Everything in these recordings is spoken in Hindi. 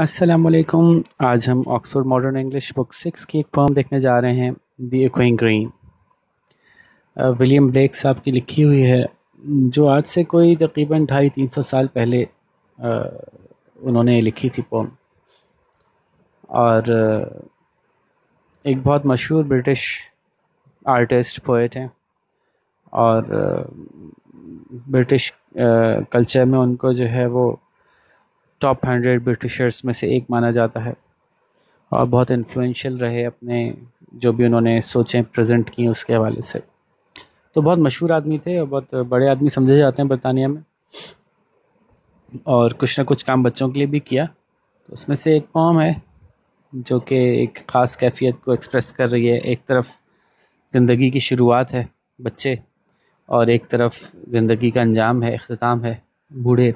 अस्सलामुअलैकुम। आज हम ऑक्सफोर्ड मॉडर्न इंग्लिश बुक 6 की एक पोम देखने जा रहे हैं, द इक्विंग ग्रीन। विलियम ब्लेक साहब की लिखी हुई है, जो आज से कोई तकरीबन 250-300 साल पहले उन्होंने लिखी थी पोम। और एक बहुत मशहूर ब्रिटिश आर्टिस्ट पोएट हैं, और ब्रिटिश कल्चर में उनको जो है वो टॉप 100 ब्रिटिशर्स में से एक माना जाता है, और बहुत इन्फ्लुएंशियल रहे अपने जो भी उन्होंने सोचें प्रेजेंट की उसके हवाले से। तो बहुत मशहूर आदमी थे और बहुत बड़े आदमी समझे जाते हैं बरतानिया में, और कुछ ना कुछ काम बच्चों के लिए भी किया। तो उसमें से एक पोम है जो कि एक ख़ास कैफियत को एक्सप्रेस कर रही है। एक तरफ ज़िंदगी की शुरुआत है बच्चे, और एक तरफ ज़िंदगी का अंजाम है, इख्तिताम है बूढ़े,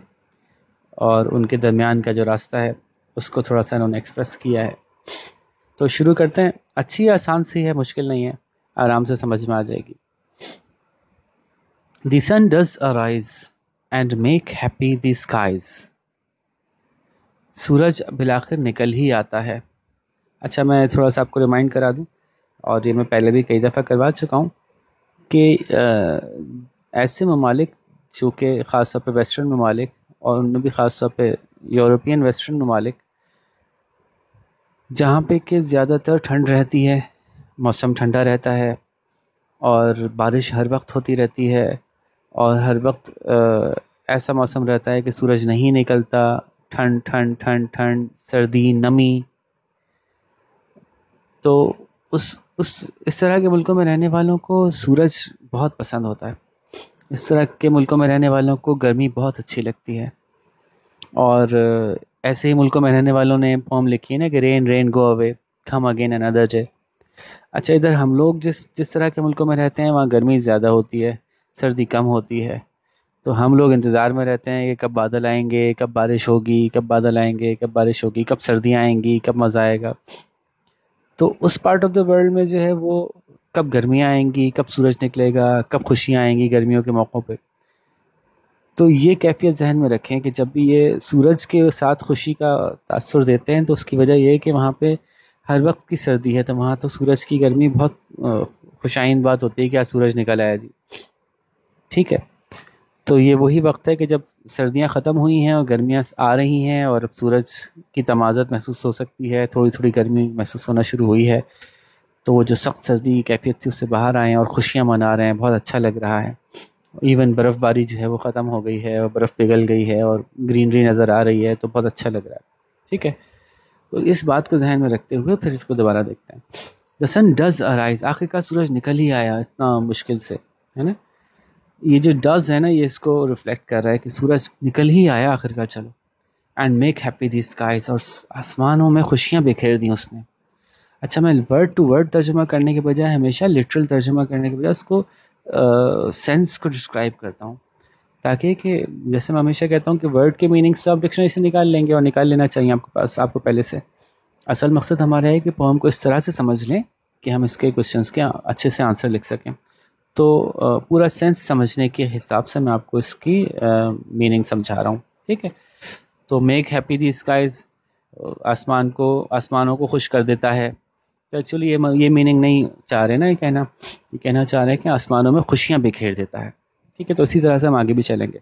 और उनके दरमियान का जो रास्ता है उसको थोड़ा सा उन्होंने एक्सप्रेस किया है। तो शुरू करते हैं। अच्छी आसान सी है, मुश्किल नहीं है, आराम से समझ में आ जाएगी। The sun does arise and make happy the skies. सूरज बिलाखिर निकल ही आता है। अच्छा, मैं थोड़ा सा आपको रिमाइंड करा दूं, और ये मैं पहले भी कई दफ़ा करवा चुका हूँ कि ऐसे ममालिक जो कि ख़ास तौर पे वेस्टर्न ममालिक, और उनमें भी ख़ास तौर पे यूरोपियन वेस्टर्न ममालिक, जहाँ पे कि ज़्यादातर ठंड रहती है, मौसम ठंडा रहता है, और बारिश हर वक्त होती रहती है, और हर वक्त ऐसा मौसम रहता है कि सूरज नहीं निकलता, ठंड ठंड ठंड ठंड, सर्दी, नमी। तो उस इस तरह के मुल्कों में रहने वालों को सूरज बहुत पसंद होता है। इस तरह के मुल्कों में रहने वालों को गर्मी बहुत अच्छी लगती है। और ऐसे ही मुल्कों में रहने वालों ने पोम लिखी है ना कि rain rain go away, come again another day. अच्छा, इधर हम लोग जिस जिस तरह के मुल्कों में रहते हैं वहाँ गर्मी ज़्यादा होती है, सर्दी कम होती है। तो हम लोग इंतज़ार में रहते हैं कि कब बादल आएंगे, कब बारिश होगी, कब बादल आएंगे, कब बारिश होगी, कब सर्दियाँ आएंगी, कब मज़ा आएगा। तो उस पार्ट ऑफ द वर्ल्ड में जो है वो कब गर्मियाँ आएंगी, कब सूरज निकलेगा, कब खुशियाँ आएंगी गर्मियों के मौक़ों पे। तो ये कैफियत जहन में रखें कि जब भी ये सूरज के साथ खुशी का तासुर देते हैं तो उसकी वजह ये है कि वहाँ पे हर वक्त की सर्दी है, तो वहाँ तो सूरज की गर्मी बहुत खुशाइन बात होती है कि आज सूरज निकल आया जी। ठीक है, तो ये वही वक्त है कि जब सर्दियाँ ख़त्म हुई हैं और गर्मियाँ आ रही हैं, और अब सूरज की तमाज़त महसूस हो सकती है, थोड़ी थोड़ी गर्मी महसूस होना शुरू हुई है। तो वो जो सख्त सर्दी की कैफियत थी उससे बाहर आए हैं और खुशियाँ मना रहे हैं, बहुत अच्छा लग रहा है। इवन बर्फ़बारी जो है वो ख़त्म हो गई है और बर्फ़ पिघल गई है और ग्रीनरी नज़र आ रही है, तो बहुत अच्छा लग रहा है। ठीक है, तो इस बात को जहन में रखते हुए फिर इसको दोबारा देखते हैं। द सन डज अराइज, आखिरकार सूरज निकल ही आया इतना मुश्किल से, है ना। ये जो डज है ना, ये इसको रिफ्लेक्ट कर रहा है कि सूरज निकल ही आया आखिरकार, चलो। And make happy the skies, और आसमानों में खुशियाँ बिखेर दी उसने। अच्छा, मैं वर्ड टू वर्ड तर्जुमा करने के बजाय, हमेशा लिटरल तर्जुमा करने के बजाय उसको सेंस को डिस्क्राइब करता हूँ, ताकि कि जैसे मैं हमेशा कहता हूँ कि वर्ड के मीनिंग्स तो आप डिक्शनरी से निकाल लेंगे, और निकाल लेना चाहिए आपके पास, आपको पहले से। असल मकसद हमारा है कि पोम को इस तरह से समझ लें कि हम इसके क्वेश्चंस के अच्छे से आंसर लिख सकें। तो पूरा सेंस समझने के हिसाब से मैं आपको इसकी मीनिंग समझा रहा हूँ। ठीक है, तो मेक हैप्पी दी स्काइज, आसमानों को खुश कर देता है। तो एक्चुअली ये मीनिंग नहीं चाह रहे ना, ये कहना चाह रहे हैं कि आसमानों में खुशियाँ बिखेर देता है। ठीक है, तो इसी तरह से हम आगे भी चलेंगे।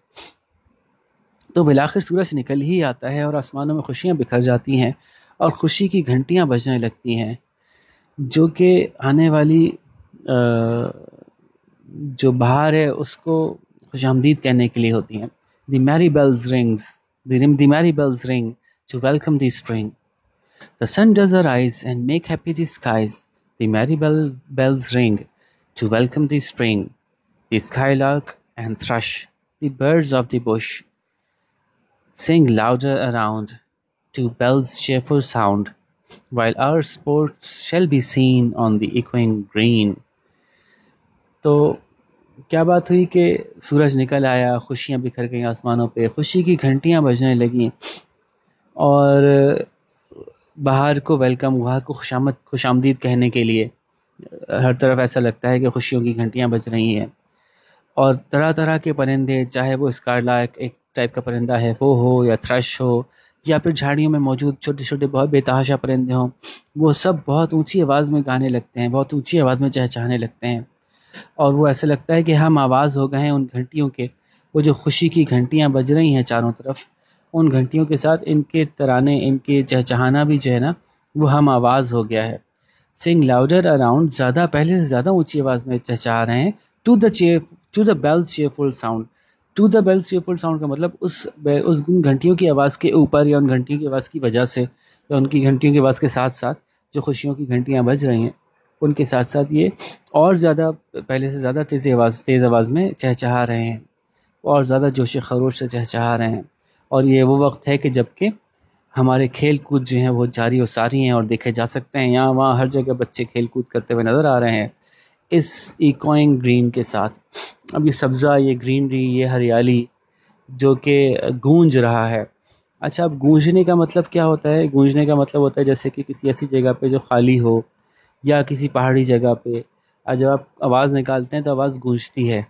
तो बिलाखिर सूरज निकल ही आता है और आसमानों में खुशियाँ बिखर जाती हैं, और खुशी की घंटियाँ बजने लगती हैं, जो कि आने वाली जो बाहर है उसको खुशामदीद कहने के लिए होती हैं। The merry bells rings, the merry bells ring to welcome the spring. The sun does arise and make happy the skies, the merry bells ring to welcome the spring. The skylark and thrush, the birds of the bush, sing louder around to bells' cheerful sound, while our sports shall be seen on the echoing green. तो क्या बात हुई कि सूरज निकल आया, खुशियाँ बिखर गई आसमानों पे, खुशी की घंटियाँ बजने लगीं, और बाहर को वेलकम, बाहर को खुशामदीद कहने के लिए हर तरफ ऐसा लगता है कि खुशियों की घंटियाँ बज रही हैं। और तरह तरह के परिंदे, चाहे वो स्कारलार्क एक टाइप का परिंदा है वो हो, या थ्रश हो, या फिर झाड़ियों में मौजूद छोटे छोटे बहुत बेतहाशा परिंदे हों, वो सब बहुत ऊंची आवाज़ में गाने लगते हैं, बहुत ऊंची आवाज़ में चहचहाने लगते हैं। और वो ऐसा लगता है कि हम आवाज़ हो गए हैं उन घंटियों के। वो जो खुशी की घंटियाँ बज रही हैं चारों तरफ, उन घंटियों के साथ इनके तराने, इनके चहचहाना भी जो है ना, वो हम आवाज़ हो गया है। सिंग लाउडर अराउंड, ज़्यादा पहले से ज़्यादा ऊंची आवाज़ में चहचहा रहे हैं। To the cheer, to the bells cheerful sound. To the bells cheerful sound का मतलब उस उन घंटियों की आवाज़ के ऊपर या उन घंटियों की आवाज़ की वजह से या उनकी घंटियों की आवाज़ के साथ साथ जो खुशियों की घंटियाँ बज रही हैं, उनके साथ साथ ये और ज़्यादा, पहले से ज़्यादा तेज़ आवाज़ में चहचहा रहे हैं, और ज़्यादा जोश खरोश से चहचहा रहे हैं। और ये वो वक्त है कि जबकि हमारे खेल कूद जो हैं वो जारी और सारी हैं और देखे जा सकते हैं। यहाँ वहाँ हर जगह बच्चे खेल कूद करते हुए नज़र आ रहे हैं इस इकोइंग ग्रीन के साथ। अब ये सब्ज़ा, ये ग्रीनरी, ये हरियाली जो कि गूंज रहा है। अच्छा, अब गूंजने का मतलब क्या होता है? गूंजने का मतलब होता है जैसे कि किसी ऐसी जगह पे जो खाली हो या किसी पहाड़ी जगह पे जब आप आवाज़ निकालते हैं तो आवाज़ गूंजती है,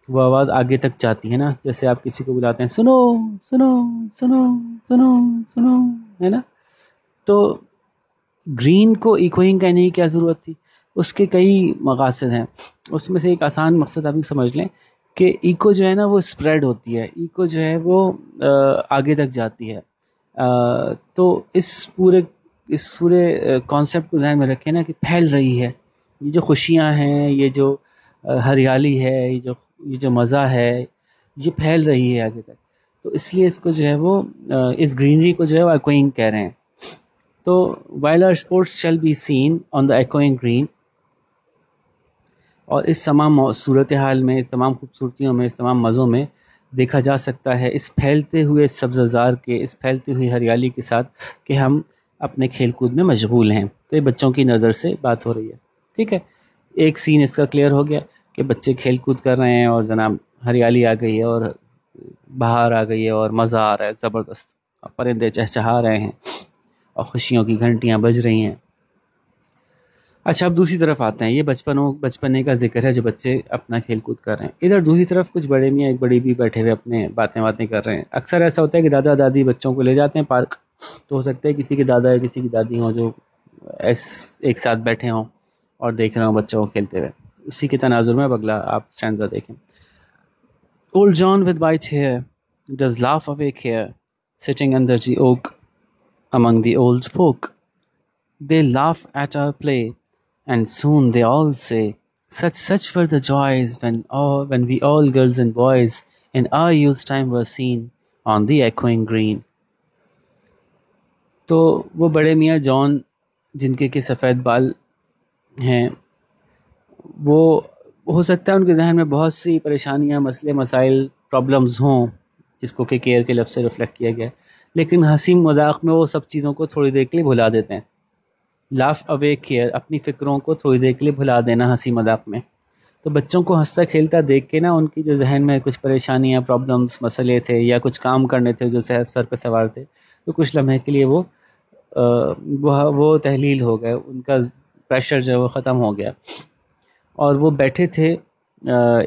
वो आवाज़ आगे तक जाती है ना। जैसे आप किसी को बुलाते हैं, सुनो सुनो सुनो सुनो सुनो, है ना। तो ग्रीन को इकोइंग कहने की क्या ज़रूरत थी? उसके कई मकासद हैं। उसमें से एक आसान मकसद आप समझ लें कि इको जो है ना वो स्प्रेड होती है, इको जो है वो आगे तक जाती है। तो इस पूरे कॉन्सेप्ट को ध्यान में रखें ना कि फैल रही है ये जो खुशियाँ हैं, ये जो हरियाली है, ये जो मज़ा है, ये फैल रही है आगे तक। तो इसलिए इसको जो है वो इस ग्रीनरी को जो है वो इकोइंग कह रहे हैं। तो while our sports shall be seen on the echoing green, और इस तमाम सूरत हाल में, इस तमाम खूबसूरतियों में, इस तमाम मज़ों में देखा जा सकता है इस फैलते हुए सब्ज़ार के, इस फैलती हुई हरियाली के साथ कि हम अपने खेल कूद में मशगूल हैं। तो ये बच्चों की नज़र से बात हो रही है, ठीक है। एक सीन इसका क्लियर हो गया कि बच्चे खेल कूद कर रहे हैं और जनाब हरियाली आ गई है और बाहर आ गई है और मज़ा आ रहा है ज़बरदस्त, परिंदे चहचहा रहे हैं और खुशियों की घंटियाँ बज रही हैं। अच्छा, अब दूसरी तरफ आते हैं। ये बचपने का जिक्र है जो बच्चे अपना खेल कूद कर रहे हैं। इधर दूसरी तरफ कुछ बड़े मियाँ एक बड़ी भी बैठे हुए अपने बातें कर रहे हैं। अक्सर ऐसा होता है कि दादा दादी बच्चों को ले जाते हैं पार्क, तो हो सकता है किसी के दादा या किसी की दादी हों जो एक साथ बैठे हों और देख रहे हों बच्चों को खेलते हुए। उसी के तनाजुर में अब अगला आप स्टैंजा देखें। Old John with white hair does laugh away care sitting under the oak among the old folk. They laugh at our play, and soon they all say, such were the joys when we all girls and boys in our youth time were seen on the echoing green. तो वो बड़े मियाँ जॉन जिनके के सफ़ेद बाल हैं, वो हो सकता है उनके जहन में बहुत सी परेशानियाँ, मसले मसाइल, प्रॉब्लम्स हों जिसको कि केयर के लफ्ज़ से रिफ्लेक्ट किया गया है, लेकिन हंसी मजाक में वो सब चीज़ों को थोड़ी देर के लिए भुला देते हैं। लाफ अवे केयर, अपनी फ़िक्रों को थोड़ी देर के लिए भुला देना हंसी मजाक में। तो बच्चों को हंसता खेलता देख के ना उनकी जो जहन में कुछ परेशानियाँ, प्रॉब्लम्स, मसले थे या कुछ काम करने थे जो सर पे सवार थे, तो कुछ लम्हे के लिए वो तहलील हो गए, उनका प्रेशर जो है वो ख़त्म हो गया। और वो बैठे थे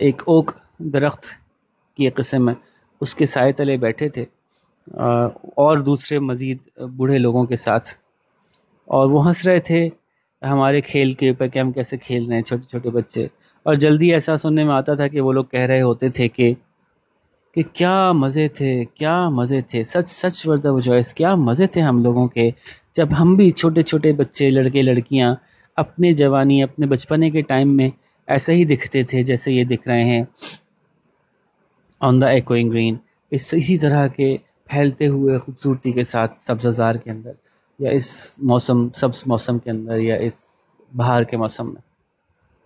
एक ओक दरख्त की किस्म में, उसके साए तले बैठे थे और दूसरे मज़ीद बूढ़े लोगों के साथ, और वो हंस रहे थे हमारे खेल के ऊपर कि हम कैसे खेल रहे हैं छोटे छोटे बच्चे। और जल्दी ऐसा सुनने में आता था कि वो लोग कह रहे होते थे कि क्या मज़े थे, क्या मज़े थे, सच वर द जॉयस, क्या मज़े थे हम लोगों के जब हम भी छोटे छोटे बच्चे, लड़के लड़कियां अपने जवानी, अपने बचपने के टाइम में ऐसे ही दिखते थे जैसे ये दिख रहे हैं ऑन द एकोइंग ग्रीन। इसी तरह के फैलते हुए खूबसूरती के साथ सब्ज़ार के अंदर, या इस सब्ज़ मौसम के अंदर, या इस बाहर के मौसम में,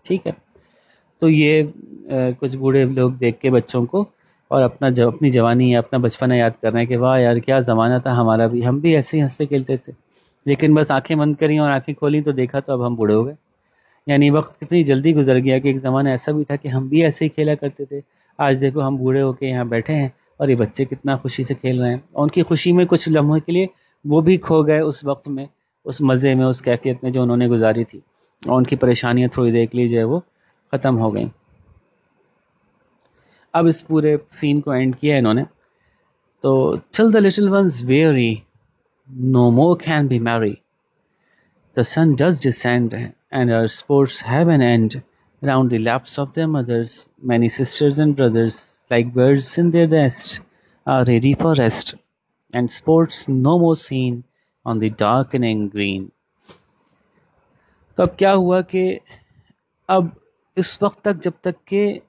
ठीक है। तो ये कुछ बूढ़े लोग देख के बच्चों को और अपनी जवानी या अपना बचपना याद कर रहे हैं कि वाह यार क्या ज़माना था हमारा भी, हम भी ऐसे ही हंसते खेलते थे, लेकिन बस आंखें बंद करी और आंखें खोली तो देखा तो अब हम बूढ़े हो गए। यानी वक्त कितनी जल्दी गुजर गया कि एक ज़माना ऐसा भी था कि हम भी ऐसे ही खेला करते थे। आज देखो हम बूढ़े होके यहाँ बैठे हैं और ये बच्चे कितना खुशी से खेल रहे हैं, और उनकी खुशी में कुछ लम्हों के लिए वो भी खो गए उस वक्त में, उस मज़े में, उस कैफियत में जो उन्होंने गुजारी थी, और उनकी परेशानियाँ थोड़ी देर के लिए जो है वो ख़त्म हो गई। अब इस पूरे सीन को एंड किया इन्होंने, तो till the little ones weary no more can be merry. The sun does descend, and our sports have an end. Round the laps of their mothers, many sisters and brothers, like birds in their nest, are ready for rest, and sports no more seen on the darkening green. तो अब क्या हुआ कि अब इस वक्त तक जब तक के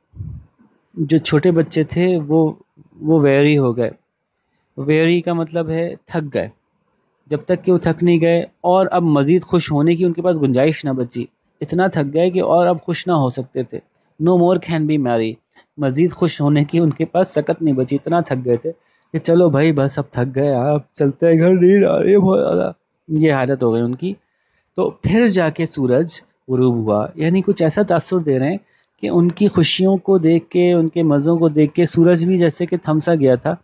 जो छोटे बच्चे थे वो वेरी हो गए। वेरी का मतलब है थक गए। जब तक कि वो थक नहीं गए और अब मज़ीद खुश होने की उनके पास गुंजाइश ना बची, इतना थक गए कि और अब खुश ना हो सकते थे। No more can be merry, मज़ीद खुश होने की उनके पास सकत नहीं बची, इतना थक गए थे कि चलो भाई बस अब थक गए, आप चलते हैं घर, नींद आ रही है बहुत ज़्यादा, ये हालत हो गई उनकी। तो फिर जाके सूरज गुरूब हुआ, यानी कुछ ऐसा तासुर दे रहे हैं कि उनकी खुशियों को देख के, उनके मज़ों को देख के सूरज भी जैसे कि थम सा गया था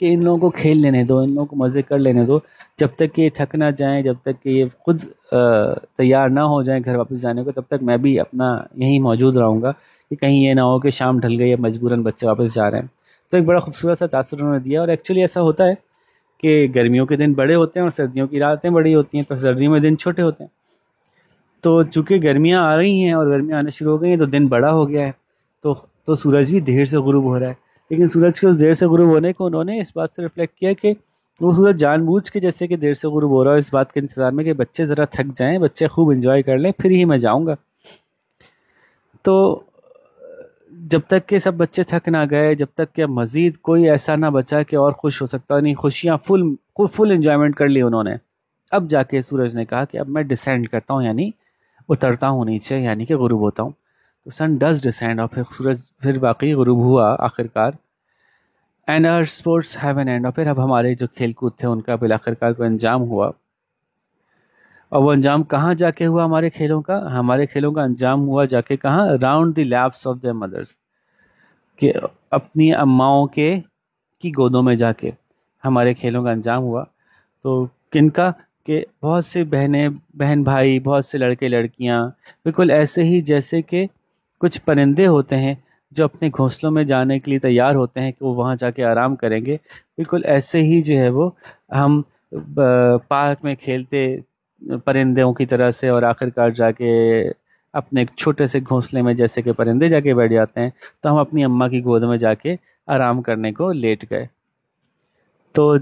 कि इन लोगों को खेल लेने दो, इन लोगों को मज़े कर लेने दो, जब तक कि ये थक ना जाएं, जब तक कि ये खुद तैयार ना हो जाएं घर वापस जाने को, तब तक मैं भी अपना यहीं मौजूद रहूँगा कि कहीं ये ना हो कि शाम ढल गई है मजबूरन बच्चे वापस जा रहे हैं। तो एक बड़ा खूबसूरत सा तासुर उन्होंने दिया। और एक्चुअली ऐसा होता है कि गर्मियों के दिन बड़े होते हैं और सर्दियों की रातें बड़ी होती हैं, तो सर्दियों में दिन छोटे होते हैं। तो चूंकि गर्मियाँ आ रही हैं और गर्मियाँ आने शुरू हो गई हैं, तो दिन बड़ा हो गया है, तो सूरज भी देर से गुरूब हो रहा है। लेकिन सूरज के उस देर से गुरूब होने को उन्होंने इस बात से रिफ्लेक्ट किया कि वो सूरज जानबूझ के जैसे कि देर से गुरूब हो रहा है, इस बात के इंतजार में कि बच्चे ज़रा थक जाएं, बच्चे खूब इंजॉय कर लें, फिर ही मैं जाऊँगा। तो जब तक के सब बच्चे थक ना गए, जब तक कि मज़ीद कोई ऐसा ना बचा कि और खुश हो सकता, नहीं, खुशियाँ फुल इंजॉयमेंट कर ली उन्होंने। अब जाके सूरज ने कहा कि अब मैं डिसेंड करता हूँ, यानी उतरता हूँ नीचे, यानी कि गुरूब होता हूँ। तो सन डज डिसेंड, और फिर सूरज फिर बाकी गुरूब हुआ आखिरकार। And our sports have an end, और फिर अब हमारे जो खेल कूद थे उनका फिर आखिरकार को अंजाम हुआ। और वो अंजाम कहाँ जाके हुआ हमारे खेलों का? हमारे खेलों का अंजाम हुआ जाके कहाँ? Round the laps of their mothers, कि अपनी अम्माओं के की गोदों में जाके हमारे खेलों का अंजाम हुआ। तो किनका? कि बहुत से बहन भाई, बहुत से लड़के लड़कियां, बिल्कुल ऐसे ही जैसे कि कुछ परिंदे होते हैं जो अपने घोंसलों में जाने के लिए तैयार होते हैं कि वो वहाँ जाके आराम करेंगे, बिल्कुल ऐसे ही जो है वो हम पार्क में खेलते परिंदों की तरह से, और आखिरकार जाके अपने एक छोटे से घोंसले में जैसे कि परिंदे जाके बैठ जाते हैं, तो हम अपनी अम्मा की गोद में जाके आराम करने को लेट गए। तो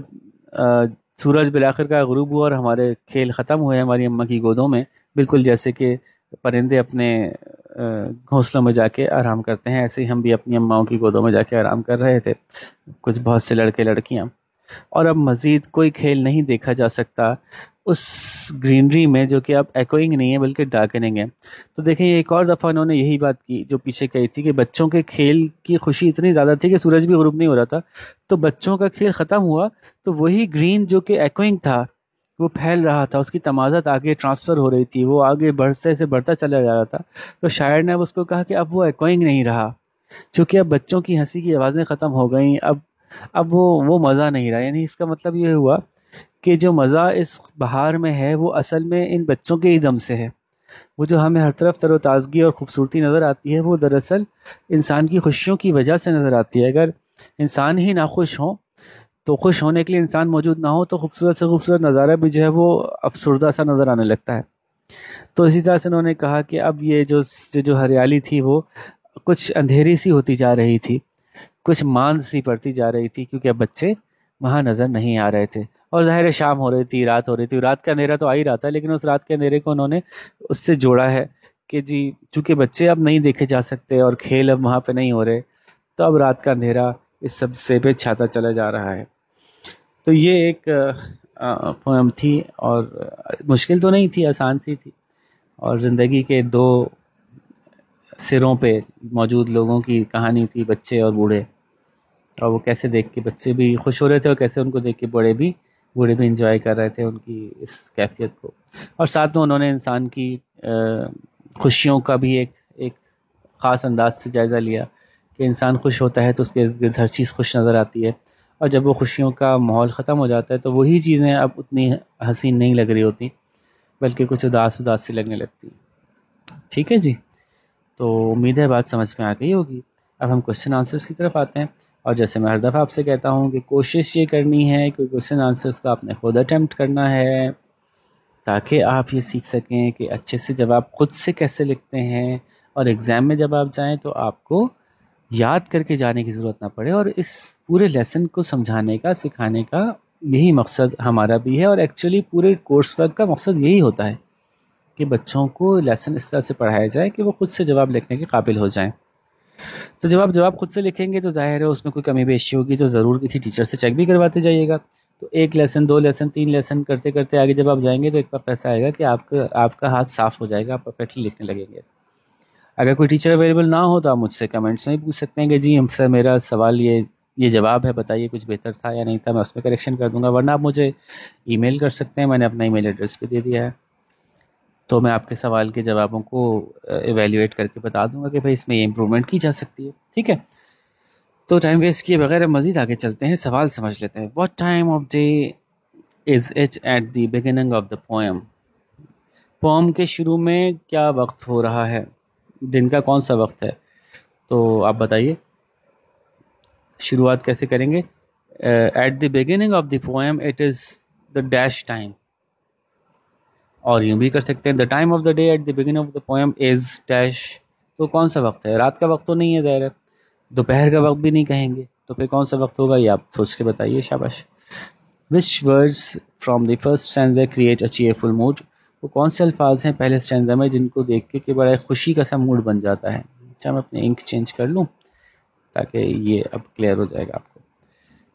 सूरज बिलाखिर का गुरूब हुआ और हमारे खेल ख़त्म हुए हमारी अम्मा की गोदों में, बिल्कुल जैसे कि परिंदे अपने घोंसलों में जाके आराम करते हैं, ऐसे ही हम भी अपनी अम्माओं की गोदों में जाके आराम कर रहे थे, कुछ बहुत से लड़के लड़कियां। और अब मज़ीद कोई खेल नहीं देखा जा सकता उस ग्रीनरी में, जो कि अब एकोइंग नहीं है बल्कि डार्कनिंग है। तो देखें, एक और दफ़ा उन्होंने यही बात की जो पीछे कही थी कि बच्चों के खेल की खुशी इतनी ज़्यादा थी कि सूरज भी गुरूब नहीं हो रहा था, तो बच्चों का खेल ख़त्म हुआ, तो वही ग्रीन जो कि एकोइंग था, वो फैल रहा था, उसकी तमाज़त आगे ट्रांसफ़र हो रही थी, वो आगे बढ़ते से बढ़ता चला जा रहा था। तो शायर ने अब उसको कहा कि अब वो एकोइंग नहीं रहा, क्योंकि अब बच्चों की हंसी की आवाज़ें ख़त्म हो गई, अब वो मज़ा नहीं रहा। यानी इसका मतलब ये हुआ कि जो मज़ा इस बहार में है वो असल में इन बच्चों के ही दम से है। वो जो हमें हर तरफ तरोताज़गी और ख़ूबसूरती नज़र आती है, वो दरअसल इंसान की खुशियों की वजह से नज़र आती है। अगर इंसान ही नाखुश हो, तो खुश होने के लिए इंसान मौजूद ना हो, तो खूबसूरत से खूबसूरत नज़ारा भी जो है वो अफसरदा सा नज़र आने लगता है। तो इसी तरह से उन्होंने कहा कि अब ये जो हरियाली थी वो कुछ अंधेरी सी होती जा रही थी, कुछ मांद सी पड़ती जा रही थी, क्योंकि अब बच्चे वहाँ नज़र नहीं आ रहे थे। और ज़ाहिर है शाम हो रही थी, रात हो रही थी, रात का अंधेरा तो आ ही रहा था, लेकिन उस रात के अंधेरे को उन्होंने उससे जोड़ा है कि जी, चूँकि बच्चे अब नहीं देखे जा सकते और खेल अब वहाँ पे नहीं हो रहे, तो अब रात का अंधेरा इस सब से पे छाता चला जा रहा है। तो ये एक पोएम थी, और मुश्किल तो नहीं थी, आसान सी थी, और ज़िंदगी के दो सिरों पे मौजूद लोगों की कहानी थी, बच्चे और बूढ़े, और वो कैसे देख के बच्चे भी खुश हो रहे थे और कैसे उनको देख के बूढ़े भी इंजॉय कर रहे थे उनकी इस कैफियत को। और साथ में उन्होंने इंसान की खुशियों का भी एक ख़ास अंदाज से जायज़ा लिया कि इंसान खुश होता है तो उसके इर्द गिर्द हर चीज़ खुश नज़र आती है, और जब वो खुशियों का माहौल ख़त्म हो जाता है तो वही चीज़ें अब उतनी हसीन नहीं लग रही होती, बल्कि कुछ उदास उदास सी लगने लगती। ठीक है जी, तो उम्मीद है बात समझ में आ गई होगी। अब हम क्वेश्चन आंसर्स की तरफ आते हैं। और जैसे मैं हर दफ़ा आपसे कहता हूँ कि कोशिश ये करनी है कि क्वेश्चन आंसर्स का आपने खुद अटैम्प्ट करना है, ताकि आप ये सीख सकें कि अच्छे से जवाब खुद से कैसे लिखते हैं, और एग्ज़ाम में जब आप जाएं तो आपको याद करके जाने की ज़रूरत ना पड़े। और इस पूरे लेसन को समझाने का, सिखाने का यही मकसद हमारा भी है, और एक्चुअली पूरे कोर्स वर्क का मकसद यही होता है कि बच्चों को लेसन इस तरह से पढ़ाया जाए कि वो खुद से जवाब लिखने के काबिल हो जाएं। तो जब आप जवाब खुद से लिखेंगे तो जाहिर है उसमें कोई कमी पेशी होगी, तो ज़रूर किसी टीचर से चेक भी करवाते जाइएगा। तो 1 लेसन, 2 लेसन, 3 लेसन करते करते आगे जब आप जाएंगे तो एक वक्त ऐसा आएगा कि आपका हाथ साफ़ हो जाएगा, आप परफेक्टली लिखने लगेंगे। अगर कोई टीचर अवेलेबल ना हो तो आप मुझसे कमेंट्स में पूछ सकते हैं कि जी हम सर, मेरा सवाल ये जवाब है, बताइए कुछ बेहतर था या नहीं था, मैं उसमें करेक्शन कर दूंगा। वरना आप मुझे ईमेल कर सकते हैं, मैंने अपना ईमेल एड्रेस भी दे दिया है। तो मैं आपके सवाल के जवाबों को एवेल्यूएट करके बता दूंगा कि भाई इसमें ये इम्प्रूवमेंट की जा सकती है। ठीक है, तो टाइम वेस्ट किए बगैर मज़ीद आगे चलते हैं, सवाल समझ लेते हैं। What time of day is it at the beginning of the poem? Poem के शुरू में क्या वक्त हो रहा है, दिन का कौन सा वक्त है? तो आप बताइए, शुरुआत कैसे करेंगे? Eight the beginning of the poem it is the dash time, और यूँ भी कर सकते हैं the time of the day at the beginning of the poem is dash. तो कौन सा वक्त है? रात का वक्त तो नहीं है, ज़ाहिर है। दोपहर का वक्त भी नहीं कहेंगे, तो फिर कौन सा वक्त होगा, ये आप सोच के बताइए। शाबाश। विच words from the first stanza create a cheerful mood? वो कौन से अल्फाज हैं पहले स्टैंजा में जिनको देख के बड़ा खुशी का सा मूड बन जाता है? अच्छा, मैं अपनी इंक चेंज कर लूँ ताकि ये अब क्लियर हो जाएगा आपको।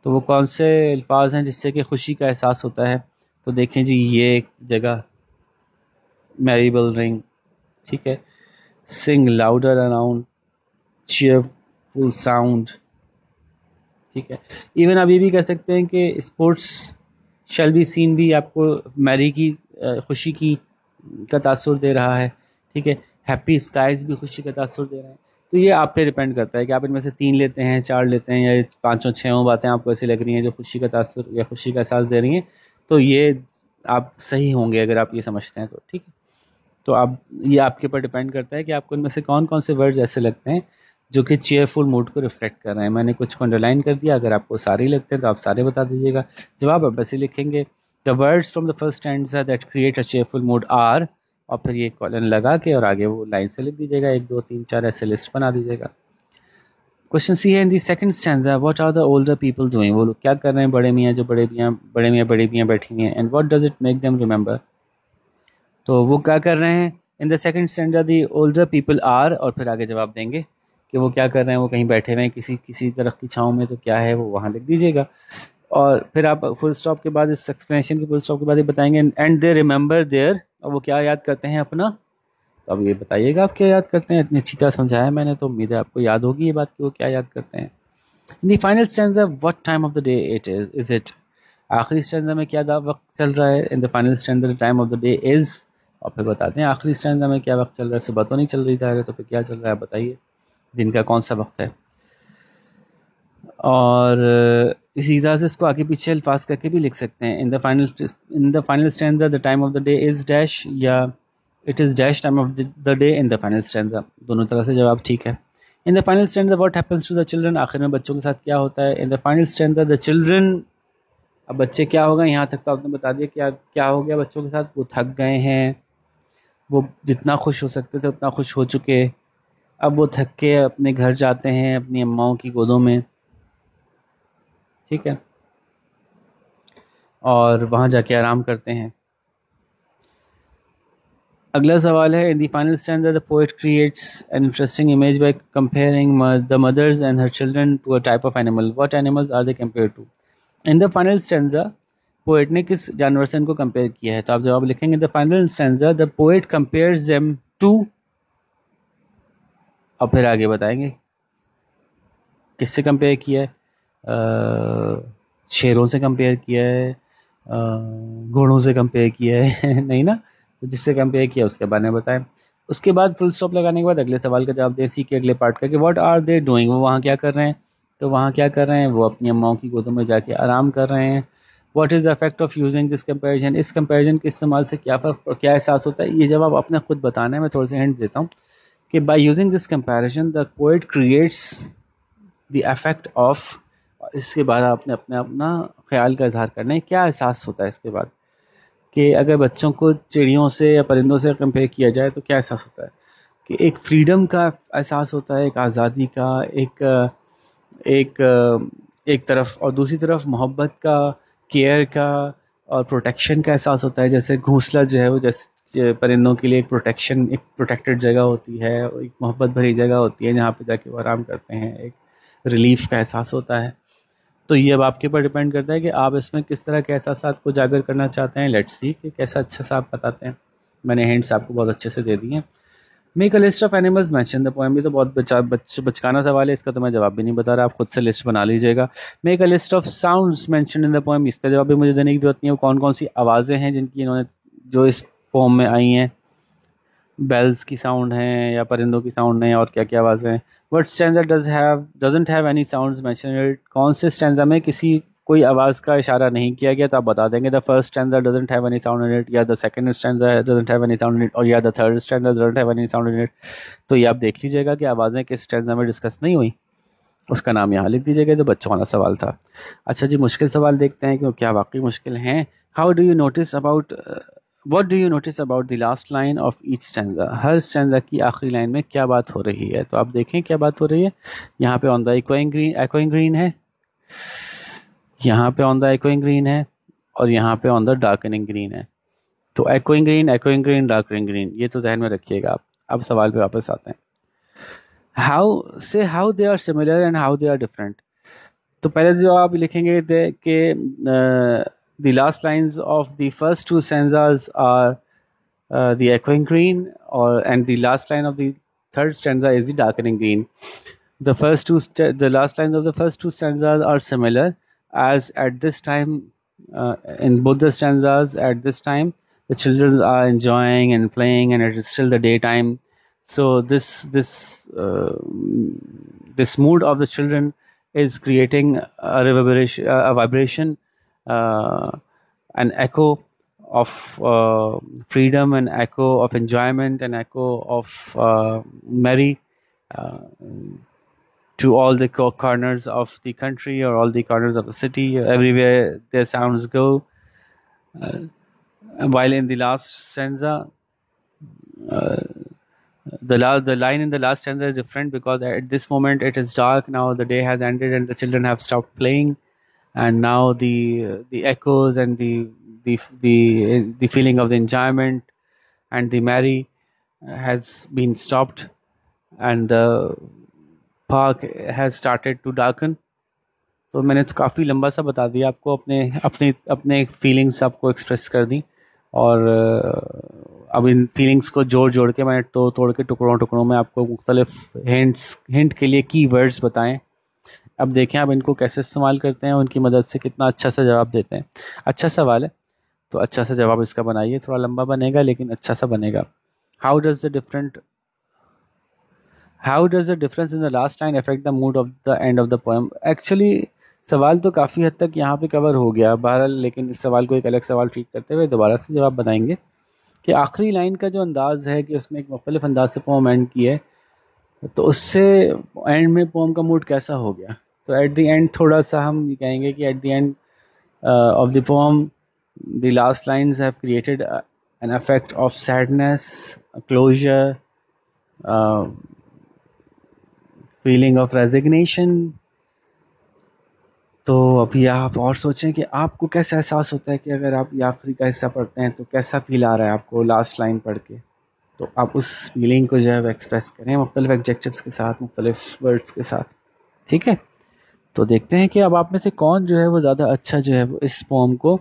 तो वो कौन से अल्फाज हैं जिससे कि खुशी का एहसास होता है? तो देखें जी, ये एक जगह मैरी बेल रिंग, ठीक है, सिंग लाउडर अराउंड, चीयरफुल साउंड, ठीक है। इवन आप ये भी कह सकते हैं कि स्पोर्ट्स शैल बी सीन भी आपको मैरी की खुशी की का तासुर दे रहा है, ठीक है। हैप्पी स्काइज भी खुशी का तासुर दे रहे हैं। तो ये आप पे डिपेंड करता है कि आप इनमें से 3 लेते हैं, 4 लेते हैं, या 5 6 बातें आपको ऐसी लग रही हैं जो खुशी का तासुर या खुशी का एहसास दे रही हैं, तो ये आप सही होंगे अगर आप ये समझते हैं तो, ठीक है। तो आप, ये आपके ऊपर डिपेंड करता है कि आपको इनमें से कौन कौन से वर्ड्स ऐसे लगते हैं जो कि चेयरफुल मूड को रिफ्लेक्ट कर रहे हैं। मैंने कुछ को अंडरलाइन कर दिया, अगर आपको सारे ही लगते हैं तो आप सारे बता दीजिएगा। जवाब आप ऐसे लिखेंगे, the words from the first stanza that create a cheerful mood are, और फिर ये कॉलन लगा के और आगे वो लाइन से लिख दीजिएगा, 1 2 3 4 ऐसे लिस्ट बना दीजिएगा। क्वेश्चन सी है, in the second stanza what are the older people doing? वो लोग क्या कर रहे हैं, बड़े मियाँ जो बड़े मियाँ बड़ी मियाँ बैठी हुई हैं, and what does it make them remember? तो वो क्या कर रहे हैं? In the second stanza the older people are, और फिर आगे जवाब देंगे कि वो क्या कर रहे हैं, वो कहीं बैठे हुए हैं किसी किसी दरख्त की छाँव में, तो क्या है वो वहाँ लिख दीजिएगा। और फिर आप फुल स्टॉप के बाद, इस एक्सप्लेनेशन के फुल स्टॉप के बाद ये बताएंगे एंड दे रिमेंबर देयर, और वो क्या याद करते हैं अपना। तो अब ये बताइएगा आप क्या याद करते हैं। इतनी अच्छी तरह समझाया मैंने, तो उम्मीद है आपको याद होगी ये बात कि वो क्या याद करते हैं। In the final stanza what time of the day it is it? आखिरी स्टैंजा में क्या वक्त चल रहा है? In the final stanza the time of the day is, और फिर बताते हैं आखिरी स्टैंजा में क्या वक्त चल रहा है। सुबह तो नहीं चल रही था, तो फिर क्या चल रहा है बताइए, दिन का कौन सा वक्त है? और इसी तरह से इसको आगे पीछे अल्फाज करके भी लिख सकते हैं। In the final stanza the time of the day is dash, या it is dash time of the day in the final stanza. दोनों तरह से जवाब ठीक है। In the final stanza what happens to the children? आखिर में बच्चों के साथ क्या होता है? In the final stanza the children, अब बच्चे क्या होगा, यहाँ तक तो आपने बता दिया क्या क्या हो गया बच्चों के साथ। वो थक गए हैं, वो जितना खुश हो सकते थे उतना खुश हो चुके, अब वो थक के अपने घर जाते हैं अपनी अम्माओं की गोदों में, ठीक है, और वहाँ जाके आराम करते हैं। अगला सवाल है, in the final stanza the poet creates an interesting image by comparing the mothers and her children to a type of animal. What animals are they compare to? In the final stanza poet ने किस जानवर से इनको कंपेयर किया है? तो आप जवाब लिखेंगे, the final stanza the poet compares them to, और फिर आगे बताएंगे किससे कंपेयर किया है। शेरों से कंपेयर किया है, घोड़ों से कंपेयर किया है नहीं ना, तो जिससे कंपेयर किया उसके बारे में बताएं। उसके बाद फुल स्टॉप लगाने के बाद अगले सवाल का जवाब दें, सी के अगले पार्ट का कि व्हाट आर दे डूइंग? वो वहाँ क्या कर रहे हैं? तो वहाँ क्या कर रहे हैं, वो अपनी अम्माओं की गोदों में जाके आराम कर रहे हैं। What is the effect of using this comparison? इस कंपैरिजन के इस्तेमाल से क्या फ़र्क और क्या एहसास होता है? ये जवाब आपने खुद बताना है। मैं थोड़े से हिंट देता हूँ कि by using this comparison the poet creates the effect of इसके बाद आपने अपने अपना ख्याल का इजहार करना है, क्या एहसास होता है इसके बाद, कि अगर बच्चों को चिड़ियों से या परिंदों से कंपेयर किया जाए तो क्या एहसास होता है, कि एक फ्रीडम का एहसास होता है, एक आज़ादी का, एक एक तरफ, और दूसरी तरफ मोहब्बत का, केयर का और प्रोटेक्शन का एहसास होता है। जैसे घोंसला जो है वो जैसे परिंदों के लिए एक प्रोटेक्शन, एक प्रोटेक्टेड जगह होती है, एक मोहब्बत भरी जगह होती है जहाँ पे जाके वो आराम करते हैं, एक रिलीफ का एहसास होता है। तो ये अब आपके ऊपर डिपेंड करता है कि आप इसमें किस तरह के एहसास को उजागर करना चाहते हैं। लेट्स सी कि कैसा अच्छा सा आप बताते हैं। मैंने हिंट्स आपको बहुत अच्छे से दे दिए हैं। Make a list of animals mention the poem, भी तो बहुत बचकाना सवाल है, इसका तो मैं जवाब भी नहीं बता रहा, आप खुद से लिस्ट बना लीजिएगा। Make a list of sounds mention in the poem, इसका जवाब भी मुझे देने की जरूरत नहीं है। वो कौन कौन सी आवाज़ें हैं जिनकी इन्होंने, जो इस पोएम में आई हैं, बेल्स की साउंड हैं या परिंदों की साउंड हैं, और क्या क्या आवाज़ें हैं। What stanza doesn't have any sounds mention in it, कौन से स्टैंजा में किसी कोई आवाज़ का इशारा नहीं किया गया, तो आप बता देंगे the first stanza doesn't have any sound in it, या the second stanza doesn't have any sound in it, और या the third stanza doesn't have any sound in it. तो ये आप देख लीजिएगा कि आवाज़ें किस स्टैंजा में डिस्कस नहीं हुई, उसका नाम यहाँ लिख दीजिएगा। तो बच्चों वाला सवाल था। अच्छा जी, मुश्किल सवाल देखते हैं कि क्या वाकई मुश्किल हैं। How do you notice about what do you notice about the last line of each stanza, her stanza की आखिरी लाइन में क्या बात हो रही है। तो आप देखें क्या बात हो रही है। यहाँ पे ऑन द echoing green है, यहाँ पे ऑन द echoing green है, और यहाँ पे ऑन द डार्कनिंग ग्रीन है। तो echoing green, डार्कनिंग ग्रीन, ये तो ध्यान में रखिएगा आप। अब सवाल पे वापस आते हैं। How they are similar and how they are different. तो पहले जो आप लिखेंगे कि the last lines of the first two stanzas are the echoing green, and the last line of the third stanza is the darkening green. The last lines of the first two stanzas are similar, as at this time, in both the stanzas, at this time the children are enjoying and playing, and it is still the daytime. So this mood of the children is creating a vibration, an echo of freedom, an echo of enjoyment, an echo of merry, to all the corners of the country, or all the corners of the city. Everywhere their sounds go. While in the last stanza, the line in the last stanza is different, because at this moment it is dark. Now the day has ended and the children have stopped playing, and now the echoes and the feeling of the enjoyment and the merry has been stopped, and the park has started to darken. तो मैंने तो काफ़ी लंबा सा बता दिया आपको, अपने फीलिंग्स आपको एक्सप्रेस कर दी, और अब इन फीलिंग्स को जोड़ के मैंने तोड़ के टुकड़ों में आपको मुख्तलिफ हिंट के लिए की वर्ड्स बताएं। अब देखें आप इनको कैसे इस्तेमाल करते हैं, उनकी मदद से कितना अच्छा सा जवाब देते हैं। अच्छा सवाल है, तो अच्छा सा जवाब इसका बनाइए। थोड़ा लंबा बनेगा लेकिन अच्छा सा बनेगा। How does the difference in the last line affect the mood off the end of the poem. Actually सवाल तो काफ़ी हद तक यहाँ पे कवर हो गया बहरहाल, लेकिन इस सवाल को एक अलग सवाल ट्रीट करते हुए दोबारा से जवाब बनाएंगे कि आखिरी लाइन का जो अंदाज़ है कि उसमें एक मुख्तलिफ अंदाज से पोम एंड की है, तो उससे एंड में पोम का मूड कैसा हो गया। तो एट द एंड थोड़ा सा हम ये कहेंगे कि at the end of the poem the last lines have created an effect of sadness, closure, feeling of resignation. तो अभी आप और सोचें कि आपको कैसा एहसास होता है कि अगर आप ये आखिरी का हिस्सा पढ़ते हैं तो कैसा फील आ रहा है आपको लास्ट लाइन पढ़ के। तो आप उस फीलिंग को जो है एक्सप्रेस करें मुख्तलिफ एडजेक्टिव्स के साथ, मुख्तलिफ वर्ड्स के साथ। ठीक है, तो देखते हैं कि अब आप में से कौन जो है वो ज़्यादा अच्छा जो है वो इस पोम को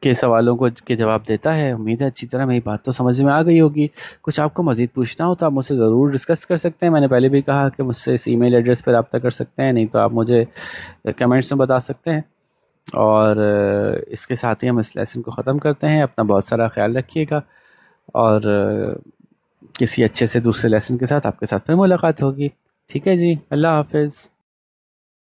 के सवालों को के जवाब देता है। उम्मीद है अच्छी तरह मेरी बात तो समझ में आ गई होगी। कुछ आपको मज़ीद पूछना हो तो आप मुझसे ज़रूर डिस्कस कर सकते हैं। मैंने पहले भी कहा कि मुझसे इस ईमेल एड्रेस पर रब्ता कर सकते हैं, नहीं तो आप मुझे कमेंट्स में बता सकते हैं। और इसके साथ ही हम इस लेसन को ख़त्म करते हैं। अपना बहुत सारा ख्याल रखिएगा, और किसी अच्छे से दूसरे लेसन के साथ आपके साथ फिर मुलाकात होगी। ठीक है जी, अल्लाह हाफिज़।